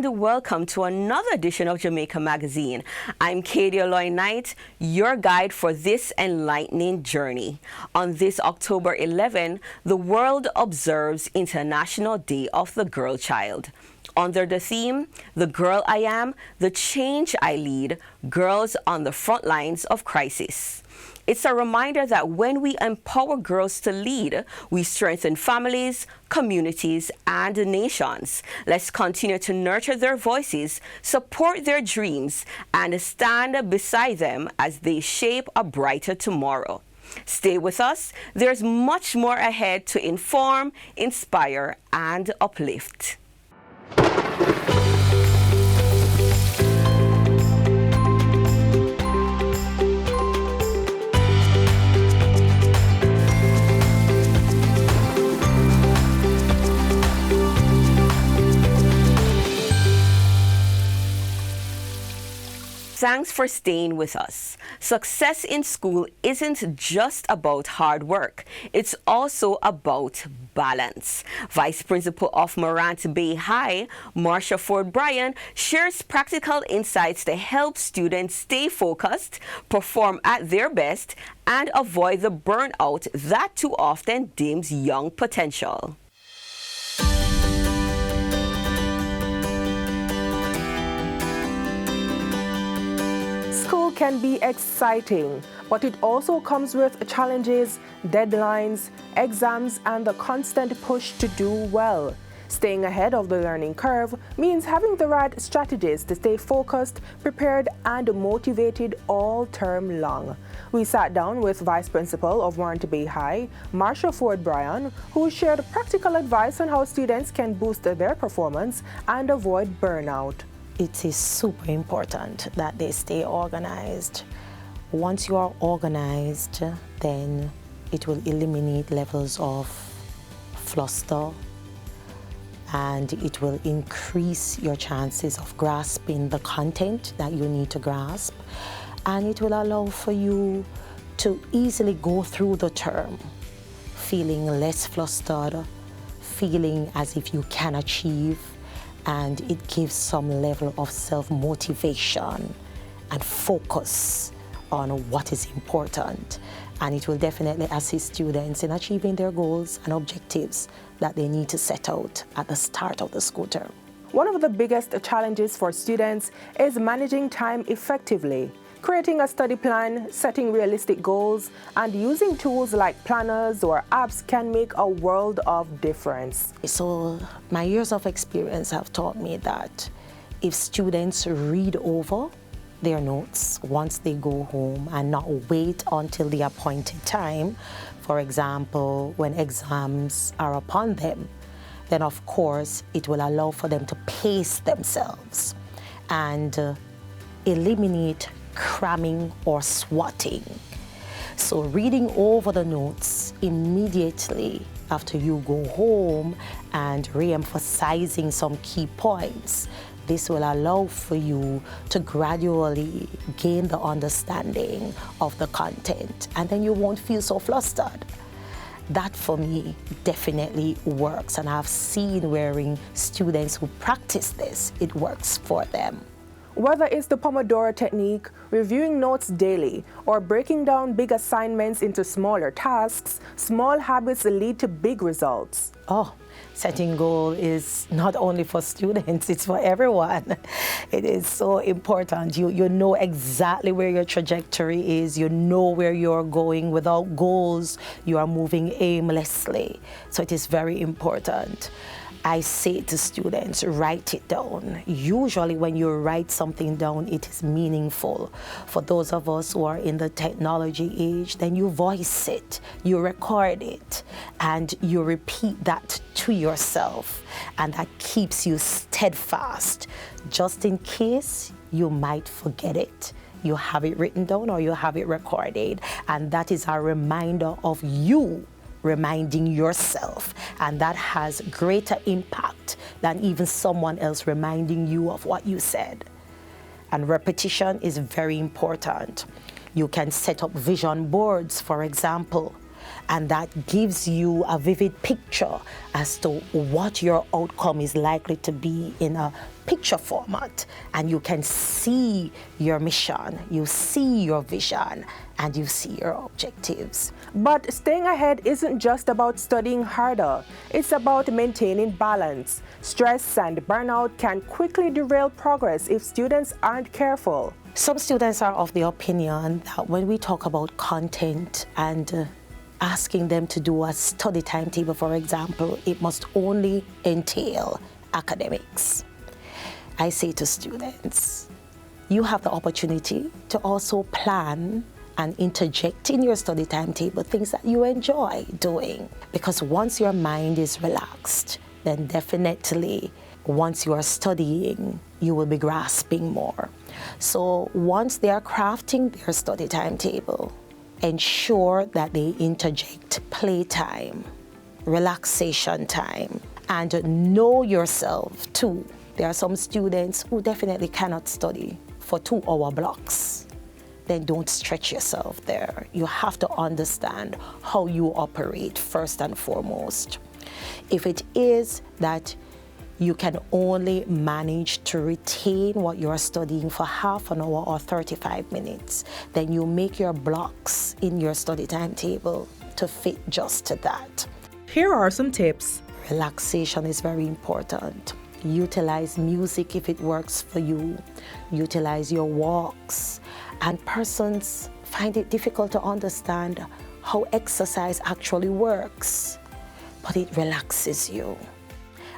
and welcome to another edition of Jamaica Magazine. I'm Katie Aloy Knight, your guide for this enlightening journey. On this October 11, the world observes International Day of the Girl Child. Under the theme, The Girl I Am, the Change I Lead, Girls on the Front Lines of Crisis. It's a reminder that when we empower girls to lead, we strengthen families, communities, and nations. Let's continue to nurture their voices, support their dreams, and stand beside them as they shape a brighter tomorrow. Stay with us. There's much more ahead to inform, inspire, and uplift. Thanks for staying with us. Success in school isn't just about hard work. It's also about balance. Vice Principal of Morant Bay High, Marsha Ford Bryan, shares practical insights to help students stay focused, perform at their best, and avoid the burnout that too often dims young potential. School can be exciting, but it also comes with challenges, deadlines, exams, and the constant push to do well. Staying ahead of the learning curve means having the right strategies to stay focused, prepared, and motivated all term long. We sat down with Vice Principal of Morant Bay High, Marsha Ford Bryan, who shared practical advice on how students can boost their performance and avoid burnout. It is super important that they stay organized. Once you are organized, then it will eliminate levels of fluster, and it will increase your chances of grasping the content that you need to grasp, and it will allow for you to easily go through the term feeling less flustered, feeling as if you can achieve, and it gives some level of self-motivation and focus on what is important. And it will definitely assist students in achieving their goals and objectives that they need to set out at the start of the school term. One of the biggest challenges for students is managing time effectively. Creating a study plan, setting realistic goals, and using tools like planners or apps can make a world of difference. So my years of experience have taught me that if students read over their notes once they go home and not wait until the appointed time, for example, when exams are upon them, then of course it will allow for them to pace themselves and eliminate cramming or swatting. So reading over the notes immediately after you go home and re-emphasizing some key points, this will allow for you to gradually gain the understanding of the content, and then you won't feel so flustered. That for me definitely works, and I've seen wherein students who practice this, it works for them. Whether it's the Pomodoro technique, reviewing notes daily, or breaking down big assignments into smaller tasks, small habits lead to big results. Oh, setting goal is not only for students, it's for everyone. It is so important. You know exactly where your trajectory is. You know where you're going. Without goals, you are moving aimlessly. So it is very important. I say to students, write it down. Usually when you write something down, it is meaningful. For those of us who are in the technology age, then you voice it, you record it, and you repeat that to yourself. And that keeps you steadfast. Just in case you might forget it, you have it written down or you have it recorded. And that is a reminder of you reminding yourself, and that has greater impact than even someone else reminding you of what you said. And repetition is very important. You can set up vision boards, for example, And that gives you a vivid picture as to what your outcome is likely to be in a picture format. And you can see your mission, you see your vision, and you see your objectives. But staying ahead isn't just about studying harder. It's about maintaining balance. Stress and burnout can quickly derail progress if students aren't careful. Some students are of the opinion that when we talk about content and asking them to do a study timetable, for example, it must only entail academics. I say to students, you have the opportunity to also plan and interject in your study timetable things that you enjoy doing. Because once your mind is relaxed, then definitely once you are studying, you will be grasping more. So once they are crafting their study timetable, ensure that they interject playtime, relaxation time, and know yourself too. There are some students who definitely cannot study for 2-hour blocks. Then don't stretch yourself there. You have to understand how you operate first and foremost. If it is that you can only manage to retain what you are studying for half an hour or 35 minutes, then you make your blocks in your study timetable to fit just to that. Here are some tips. Relaxation is very important. Utilize music if it works for you. Utilize your walks. And persons find it difficult to understand how exercise actually works, but it relaxes you.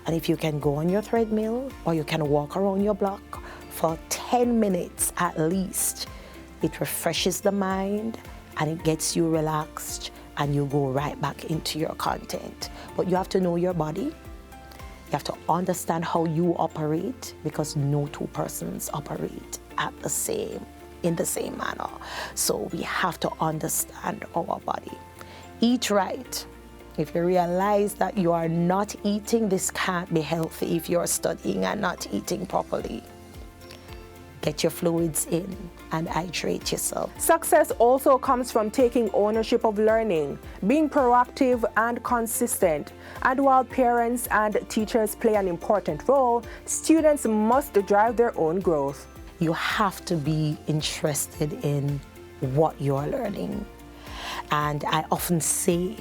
And if you can go on your treadmill or you can walk around your block for 10 minutes at least, it refreshes the mind and it gets you relaxed and you go right back into your content. But you have to know your body. You have to understand how you operate, because no two persons operate in the same manner. So we have to understand our body. Eat right. If you realize that you are not eating, this can't be healthy if you're studying and not eating properly. Get your fluids in and hydrate yourself. Success also comes from taking ownership of learning, being proactive and consistent. And while parents and teachers play an important role, students must drive their own growth. You have to be interested in what you're learning. And I often say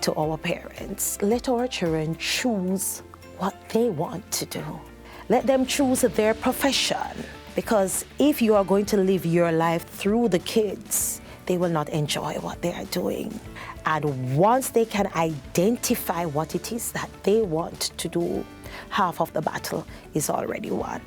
to our parents, let our children choose what they want to do. Let them choose their profession. Because if you are going to live your life through the kids, they will not enjoy what they are doing. And once they can identify what it is that they want to do, half of the battle is already won.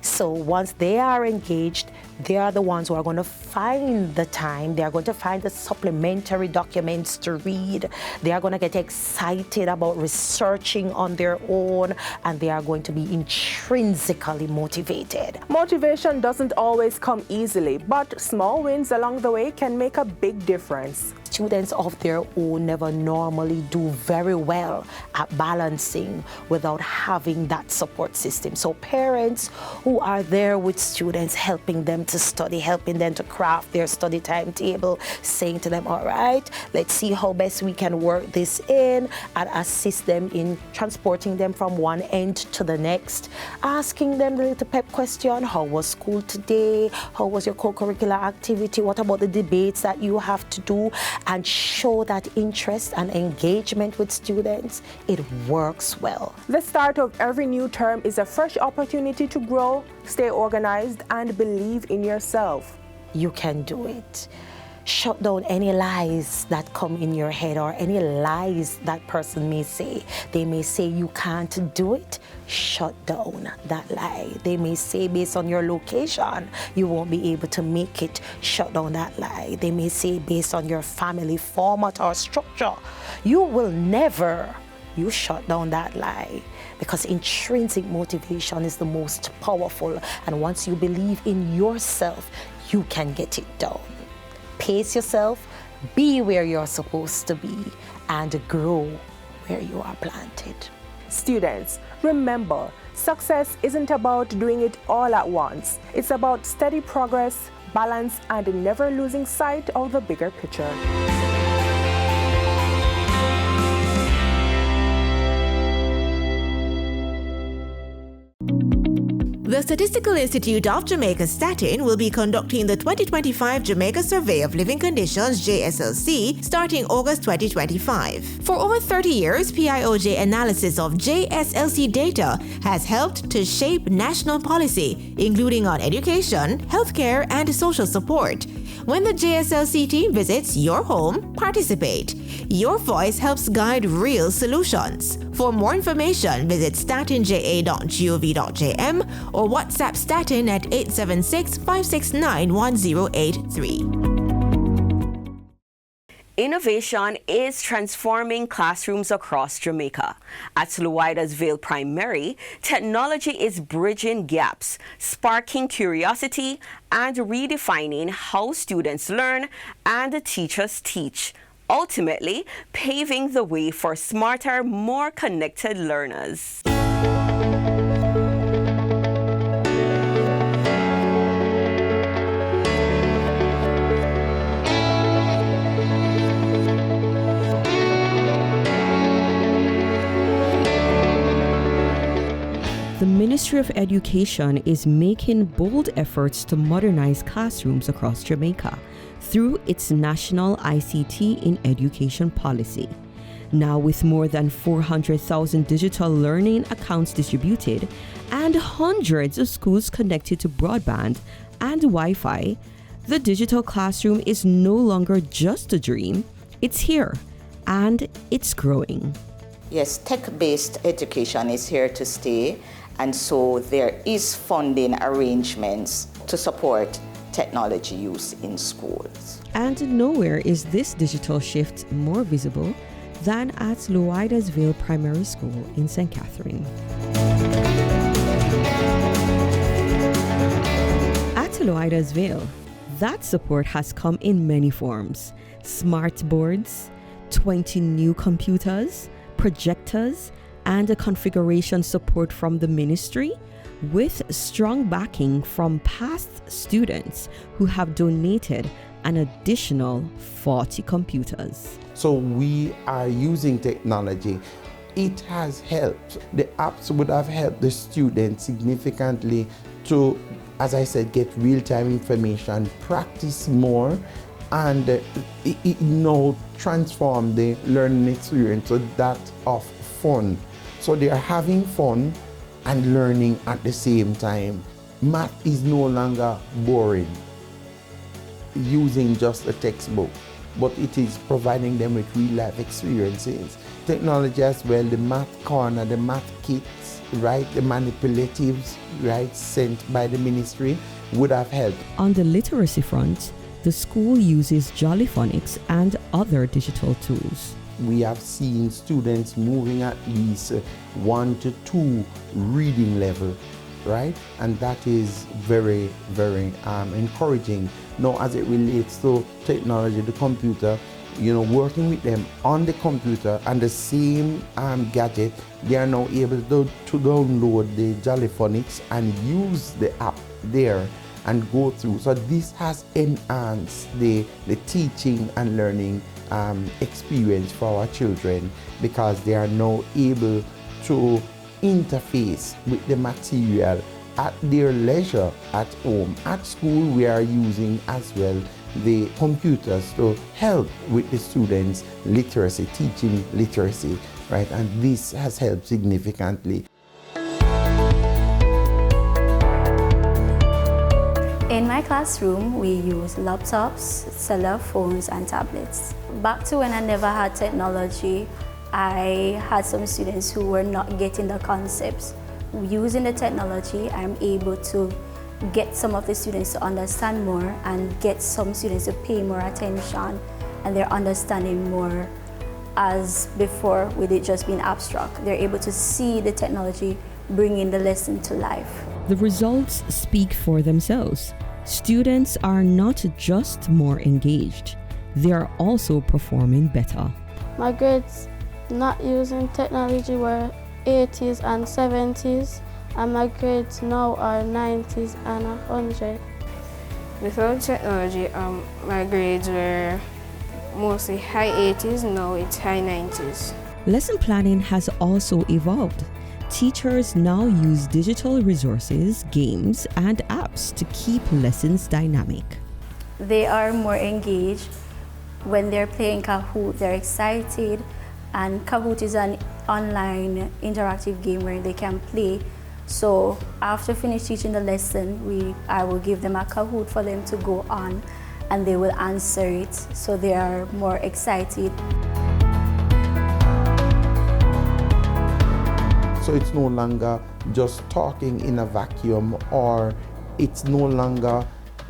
So once they are engaged, they are the ones who are going to find the time. They are going to find the supplementary documents to read. They are going to get excited about researching on their own, and they are going to be intrinsically motivated. Motivation doesn't always come easily, but small wins along the way can make a big difference. Students of their own never normally do very well at balancing without having that support system. So parents who are there with students, helping them to study, helping them to craft their study timetable, saying to them, all right, let's see how best we can work this in, and assist them in transporting them from one end to the next, asking them the little pep question, how was school today? How was your co-curricular activity? What about the debates that you have to do? And show that interest and engagement with students. It works well. The start of every new term is a fresh opportunity to grow, stay organized, and believe in yourself. You can do it. Shut down any lies that come in your head or any lies that person may say. They may say you can't do it. Shut down that lie. They may say based on your location, you won't be able to make it. Shut down that lie. They may say based on your family format or structure, you will never. You shut down that lie, because intrinsic motivation is the most powerful. And once you believe in yourself, you can get it done. Pace yourself, be where you're supposed to be, and grow where you are planted. Students, remember, success isn't about doing it all at once. It's about steady progress, balance, and never losing sight of the bigger picture. Statistical Institute of Jamaica Statin will be conducting the 2025 Jamaica Survey of Living Conditions JSLC starting August 2025. For over 30 years, PIOJ analysis of JSLC data has helped to shape national policy, including on education, healthcare, and social support. When the JSLC team visits your home, participate. Your voice helps guide real solutions. For more information, visit statinja.gov.jm or WhatsApp Statin at 876-569-1083. Innovation is transforming classrooms across Jamaica. At Loidersville Primary, technology is bridging gaps, sparking curiosity, and redefining how students learn and teachers teach, ultimately paving the way for smarter, more connected learners. The Ministry of Education is making bold efforts to modernize classrooms across Jamaica through its National ICT in Education policy. Now, with more than 400,000 digital learning accounts distributed and hundreds of schools connected to broadband and Wi-Fi, the digital classroom is no longer just a dream. It's here, and it's growing. Yes, tech-based education is here to stay, and so there is funding arrangements to support technology use in schools. And nowhere is this digital shift more visible than at Loidersville Primary School in St. Catherine. At Loidersville, that support has come in many forms: smart boards, 20 new computers, projectors, and a configuration support from the ministry, with strong backing from past students who have donated an additional 40 computers. So we are using technology. It has helped. The apps would have helped the students significantly to, as I said, get real-time information, practice more, and it now transform the learning experience to that of fun. So they are having fun and learning at the same time. Math is no longer boring, using just a textbook, but it is providing them with real-life experiences. Technology as well, the math corner, the math kits, right, the manipulatives, right, sent by the ministry would have helped. On the literacy front, the school uses Jollyphonics and other digital tools. We have seen students moving at least 1 to 2 reading level, right? And that is very, very encouraging. Now, as it relates to technology, the computer, working with them on the computer and the same gadget, they are now able to download the Jollyphonics and use the app there and go through. So this has enhanced the teaching and learning experience for our children, because they are now able to interface with the material at their leisure at home. At school, we are using as well the computers to help with the students' literacy, teaching literacy, right? And this has helped significantly. In my classroom, we use laptops, cellular phones, and tablets. Back to when I never had technology, I had some students who were not getting the concepts. Using the technology, I'm able to get some of the students to understand more and get some students to pay more attention, and they're understanding more, as before with it just being abstract. They're able to see the technology bringing the lesson to life. The results speak for themselves. Students are not just more engaged, they are also performing better. My grades not using technology were 80s and 70s, and my grades now are 90s and 100. Without technology, my grades were mostly high 80s, now it's high 90s. Lesson planning has also evolved. teachers now use digital resources, games, and apps to keep lessons dynamic. They are more engaged when they're playing Kahoot. They're excited, and Kahoot is an online interactive game where they can play. So after finish teaching the lesson, I will give them a Kahoot for them to go on, and they will answer it, so they are more excited. So it's no longer just talking in a vacuum, or it's no longer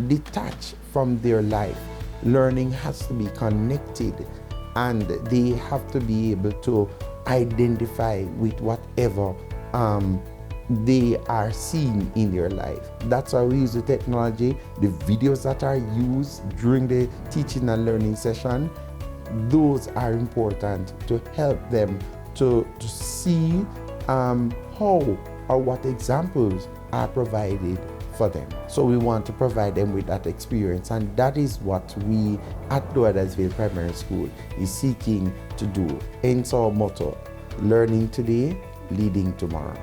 detached from their life. Learning has to be connected, and they have to be able to identify with whatever they are seeing in their life. That's why we use the technology. The videos that are used during the teaching and learning session, those are important to help them to see how or what examples are provided for them. So we want to provide them with that experience, and that is what we at Lowedersville Primary School is seeking to do. Hence our motto, learning today, leading tomorrow.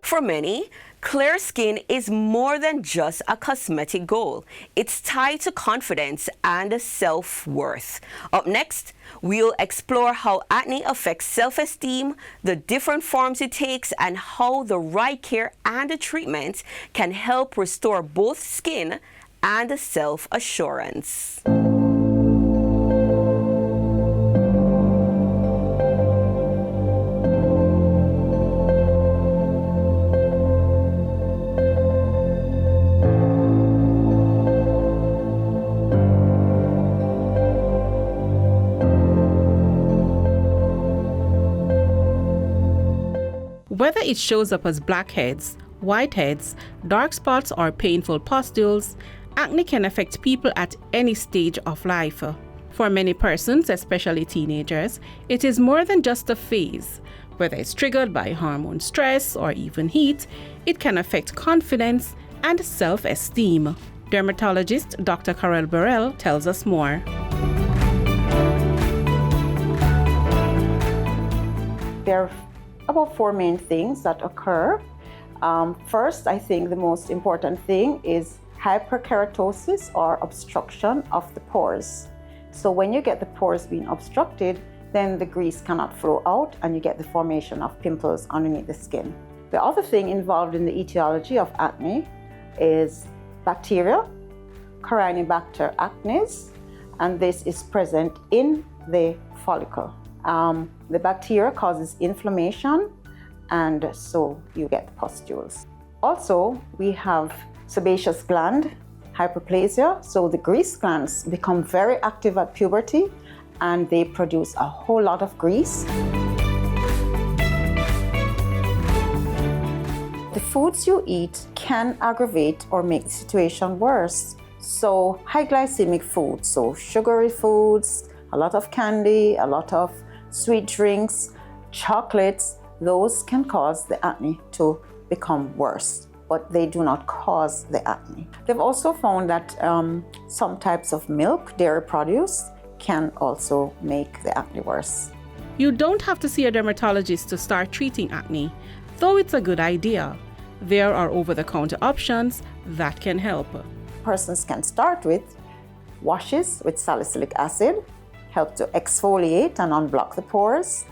For many, clear skin is more than just a cosmetic goal. It's tied to confidence and self-worth. Up next, we'll explore how acne affects self-esteem, the different forms it takes, and how the right care and the treatment can help restore both skin and self-assurance. Whether it shows up as blackheads, whiteheads, dark spots, or painful pustules, acne can affect people at any stage of life. For many persons, especially teenagers, it is more than just a phase. Whether it's triggered by hormone stress or even heat, it can affect confidence and self-esteem. Dermatologist Dr. Carol Burrell tells us more. There are about 4 main things that occur. First, I think the most important thing is hyperkeratosis or obstruction of the pores. So when you get the pores being obstructed, then the grease cannot flow out and you get the formation of pimples underneath the skin. The other thing involved in the etiology of acne is bacteria, Corynebacter acnes, and this is present in the follicle. The bacteria causes inflammation, and so you get pustules. Also, we have sebaceous gland hyperplasia, so the grease glands become very active at puberty and they produce a whole lot of grease. The foods you eat can aggravate or make the situation worse. So high glycemic foods, so sugary foods, a lot of candy, a lot of sweet drinks, chocolates, those can cause the acne to become worse, but they do not cause the acne. They've also found that some types of milk, dairy produce, can also make the acne worse. You don't have to see a dermatologist to start treating acne, though it's a good idea. There are over-the-counter options that can help. Persons can start with WatchJIS with salicylic acid, help to exfoliate and unblock the pores.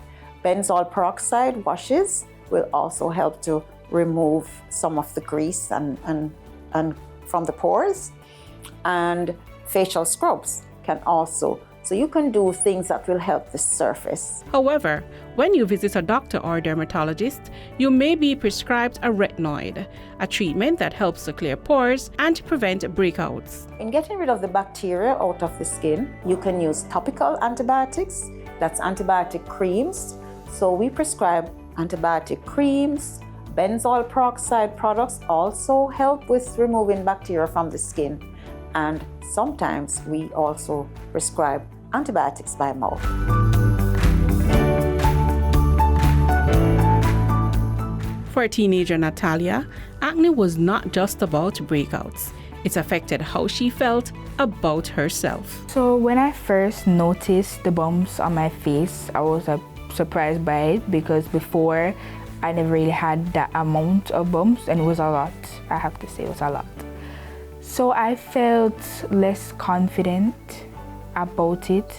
Benzoyl peroxide washes will also help to remove some of the grease and from the pores. And facial scrubs can also. So you can do things that will help the surface. However, when you visit a doctor or dermatologist, you may be prescribed a retinoid, a treatment that helps to clear pores and prevent breakouts. In getting rid of the bacteria out of the skin, you can use topical antibiotics, that's antibiotic creams. So we prescribe antibiotic creams. Benzoyl peroxide products also help with removing bacteria from the skin. and sometimes we also prescribe antibiotics by mouth. For teenager Natalia, acne was not just about breakouts. It affected how she felt about herself. So when I first noticed the bumps on my face, I was surprised by it because before I never really had that amount of bumps, and it was a lot. I have to say it was a lot. So I felt less confident about it.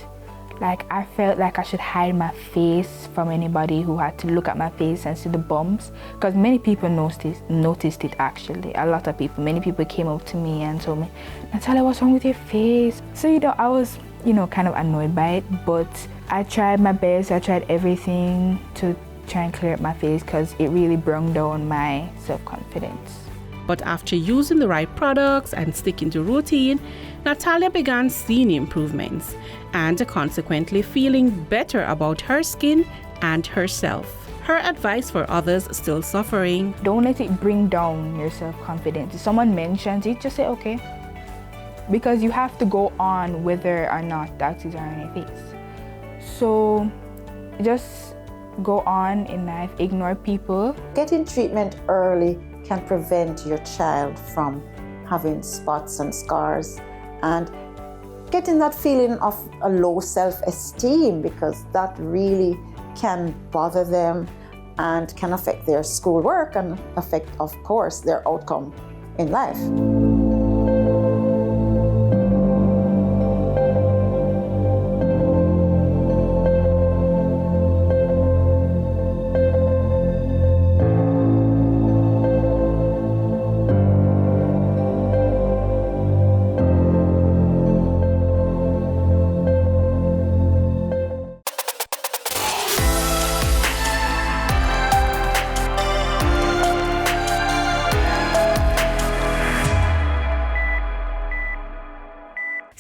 Like I felt like I should hide my face from anybody who had to look at my face and see the bumps, because many people noticed it actually. A lot of people, many people came up to me and told me, Natalia, what's wrong with your face? So I was kind of annoyed by it, but I tried my best. I tried everything to try and clear up my face because it really brought down my self-confidence. But after using the right products and sticking to routine, Natalia began seeing improvements and consequently feeling better about her skin and herself. Her advice for others still suffering: don't let it bring down your self-confidence. If someone mentions it, just say okay. Because you have to go on whether or not that is on your face. So just go on in life, ignore people. Getting treatment early can prevent your child from having spots and scars and getting that feeling of a low self-esteem, because that really can bother them and can affect their schoolwork and affect, of course, their outcome in life.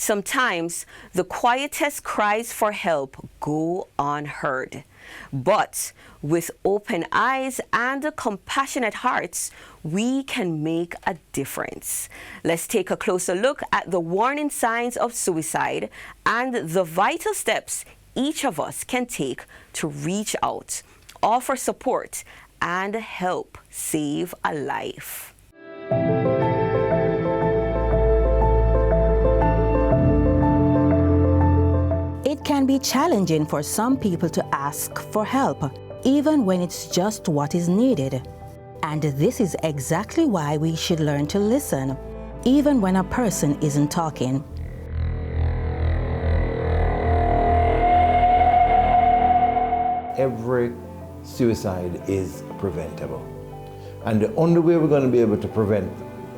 Sometimes the quietest cries for help go unheard. But with open eyes and compassionate hearts, we can make a difference. Let's take a closer look at the warning signs of suicide and the vital steps each of us can take to reach out, offer support, and help save a life. It can be challenging for some people to ask for help, even when it's just what is needed. And this is exactly why we should learn to listen, even when a person isn't talking. Every suicide is preventable. And the only way we're going to be able to prevent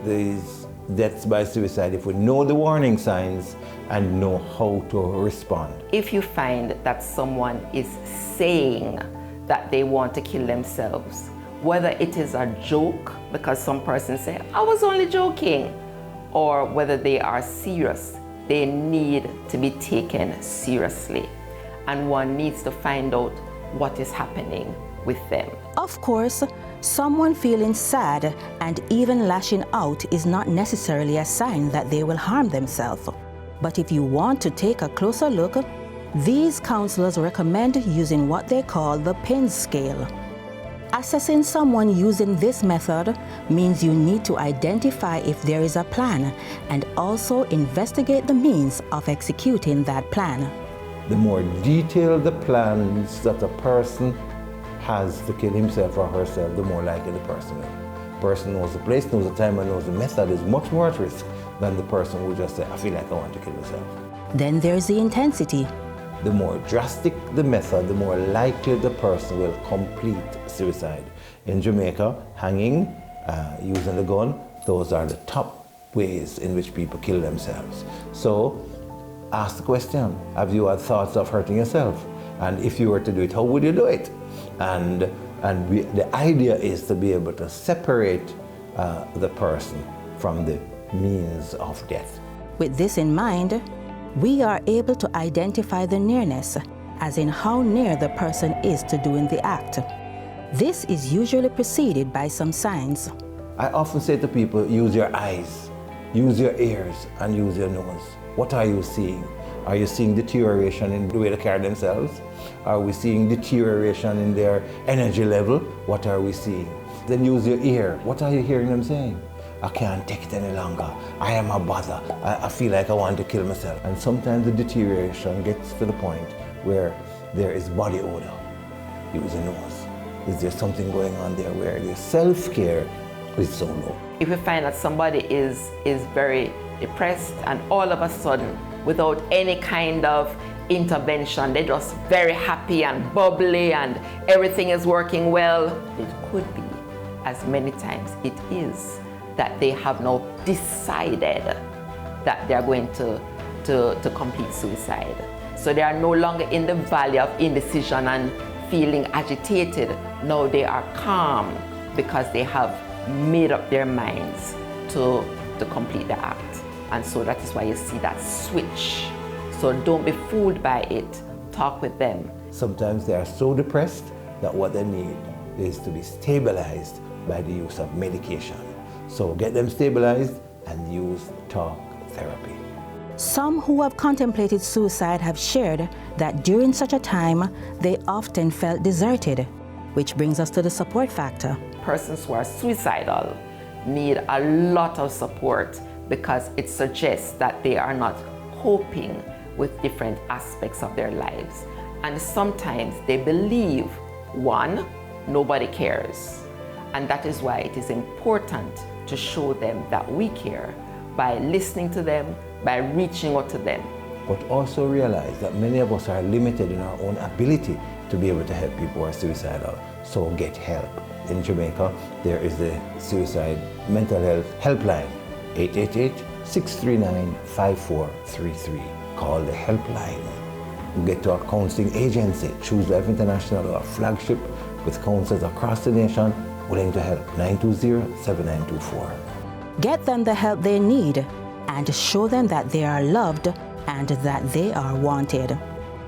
these deaths by suicide if we know the warning signs and know how to respond. If you find that someone is saying that they want to kill themselves, whether it is a joke, because some persons say, I was only joking, or whether they are serious, they need to be taken seriously. And one needs to find out what is happening with them. Of course, someone feeling sad and even lashing out is not necessarily a sign that they will harm themselves. But if you want to take a closer look, these counselors recommend using what they call the PIN scale. Assessing someone using this method means you need to identify if there is a plan and also investigate the means of executing that plan. The more detailed the plans that a person has to kill himself or herself, the more likely the person is. The person knows the place, knows the time, and knows the method is much more at risk than the person who just says, I feel like I want to kill myself. Then there's the intensity. The more drastic the method, the more likely the person will complete suicide. In Jamaica, hanging, using the gun, those are the top ways in which people kill themselves. So ask the question, have you had thoughts of hurting yourself? And if you were to do it, how would you do it? And the idea is to be able to separate the person from the means of death. With this in mind, we are able to identify the nearness, as in how near the person is to doing the act. This is usually preceded by some signs. I often say to people, use your eyes Use your ears and use your nose. What are you seeing? Are you seeing deterioration in the way they carry themselves? Are we seeing deterioration in their energy level? What are we seeing? Then use your ear. What are you hearing them saying? I can't take it any longer. I am a bother. I feel like I want to kill myself. And sometimes the deterioration gets to the point where there is body odor. Use the nose. Is there something going on there where your self-care is so low? If you find that somebody is very depressed and all of a sudden, without any kind of intervention, they're just very happy and bubbly and everything is working well, it could be, as many times it is, that they have now decided that they're going to complete suicide. So they are no longer in the valley of indecision and feeling agitated. Now they are calm because they have made up their minds to complete the act. And so that is why you see that switch. So don't be fooled by it. Talk with them. Sometimes they are so depressed that what they need is to be stabilized by the use of medication. So get them stabilized and use talk therapy. Some who have contemplated suicide have shared that during such a time, they often felt deserted, which brings us to the support factor. Persons who are suicidal need a lot of support because it suggests that they are not coping with different aspects of their lives. And sometimes they believe, one, nobody cares. And that is why it is important to show them that we care by listening to them, by reaching out to them. But also realize that many of us are limited in our own ability to be able to help people who are suicidal. So get help. In Jamaica, there is the Suicide Mental Health Helpline, 888-639-5433. Call the helpline. Get to our counseling agency, Choose Life International, or flagship with counselors across the nation willing to help, 920-7924. Get them the help they need and show them that they are loved and that they are wanted.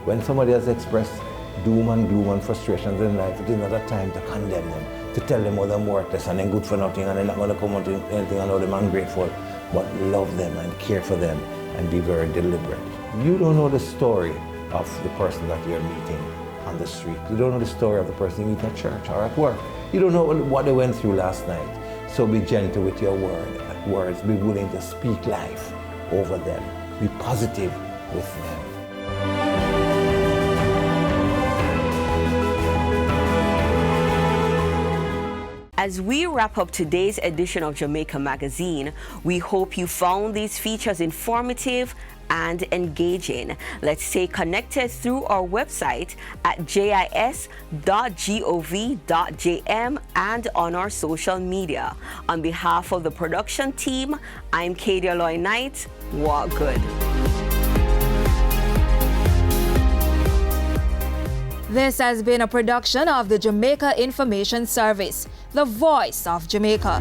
When somebody has expressed doom and gloom and frustrations in life, it is not a time to condemn them, to tell them how they're worthless and they're good for nothing and they're not going to come out to anything and how they're ungrateful, but love them and care for them and be very deliberate. You don't know the story of the person that you're meeting on the street. You don't know the story of the person you meet at church or at work. You don't know what they went through last night. So be gentle with your words. Be willing to speak life over them. Be positive with them. As we wrap up today's edition of Jamaica Magazine, we hope you found these features informative and engaging. Let's stay connected through our website at jis.gov.jm and on our social media. On behalf of the production team, I'm Katie Aloy Knight. Walk good. This has been a production of the Jamaica Information Service, the voice of Jamaica.